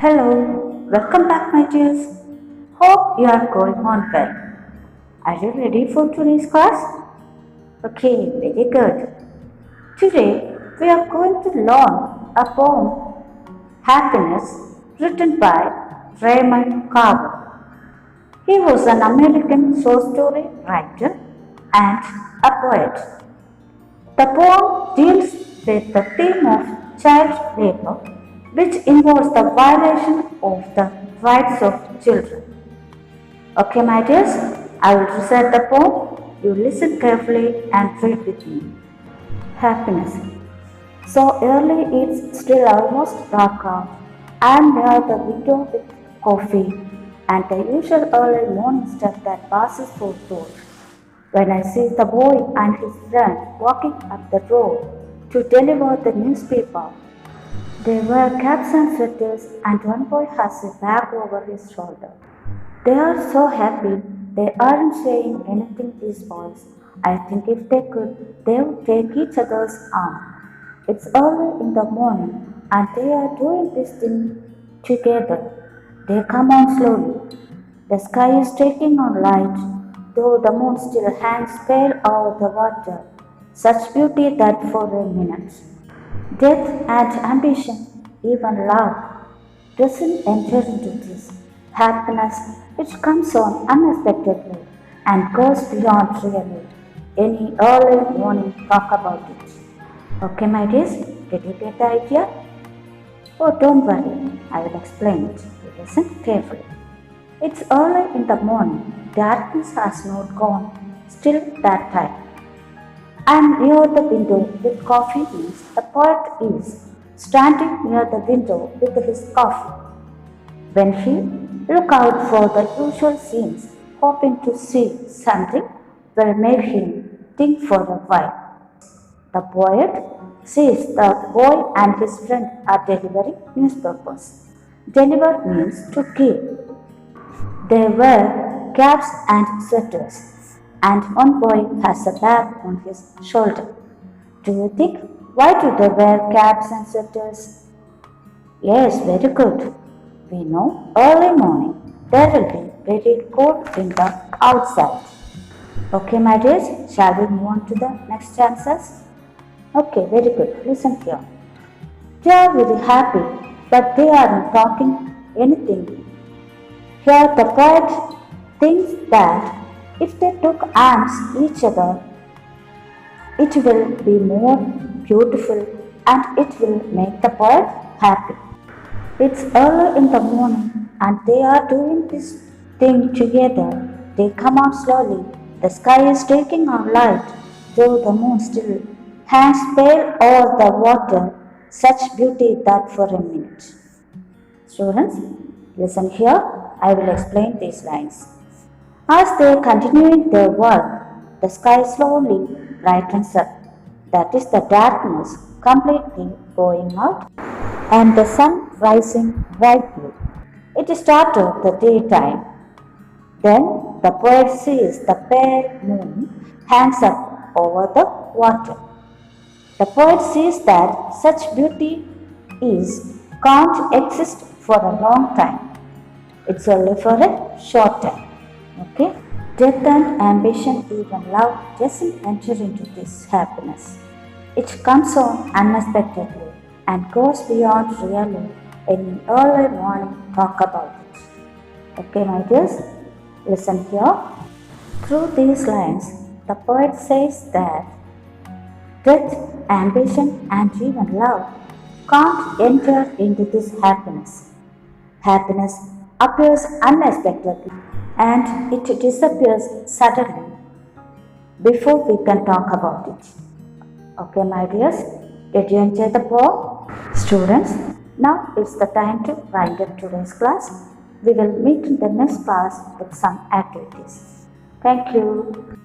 Hello, welcome back, my dears. Hope you are going on well. Are you ready for today's class? Okay, very good. Today we are going to learn a poem, Happiness, written by Raymond Carver. He was an American short story writer and a poet. The poem deals with the theme of child labor, which involves the violation of the rights of children. Okay, my dears, I will recite the poem. You listen carefully and read with me. Happiness. So early it's still almost dark out. I am near the window with coffee and the usual early morning stuff that passes for thought. When I see the boy and his friend walking up the road to deliver the newspaper, they wear caps and sweaters, and one boy has a bag over his shoulder. They are so happy, they aren't saying anything, these boys. I think if they could, they would take each other's arm. It's early in the morning, and they are doing this thing together. They come on slowly. The sky is taking on light, though the moon still hangs pale over the water. Such beauty that for a minute. Death and ambition, even love, doesn't enter into this. Happiness which comes on unexpectedly and goes beyond really. Any early morning talk about it. Okay, my dears, did you get the idea? Oh, don't worry, I will explain it. You listen carefully. It's early in the morning, darkness has not gone, still that time. I am near the window with coffee means the poet is standing near the window with his coffee. When he look out for the usual scenes, hoping to see something will make him think for a while. The poet sees the boy and his friend are delivering newspapers. Deliver means to give. They wear caps and sweaters, and one boy has a bag on his shoulder. Do you think why do they wear caps and sweaters? Yes, very good. We know early morning there will be very cold in the outside. Okay, my dears, shall we move on to the next stanzas? Okay, very good. Listen here. They are very happy, but they aren't talking anything. Here the poet thinks that if they took arms each other, it will be more beautiful and it will make the poet happy. It's early in the morning and they are doing this thing together. They come out slowly. The sky is taking on light, though the moon still hangs pale over the water. Such beauty that for a minute. Students, listen here. I will explain these lines. As they are continuing their work, the sky slowly brightens up. That is the darkness completely going out and the sun rising brightly. It started the daytime. Then the poet sees the pale moon hangs up over the water. The poet sees that such beauty is can't exist for a long time. It's only for a short time. Okay? Death and ambition, even love, doesn't enter into this happiness. It comes on unexpectedly and goes beyond really any early morning talk about it. Okay, my dears, listen here. Through these lines, the poet says that death, ambition, and even love can't enter into this happiness. Happiness appears unexpectedly and it disappears suddenly before we can talk about it. Okay, my dears, did you enjoy the poem? Students, now it's the time to wind up today's class. We will meet in the next class with some activities. Thank you.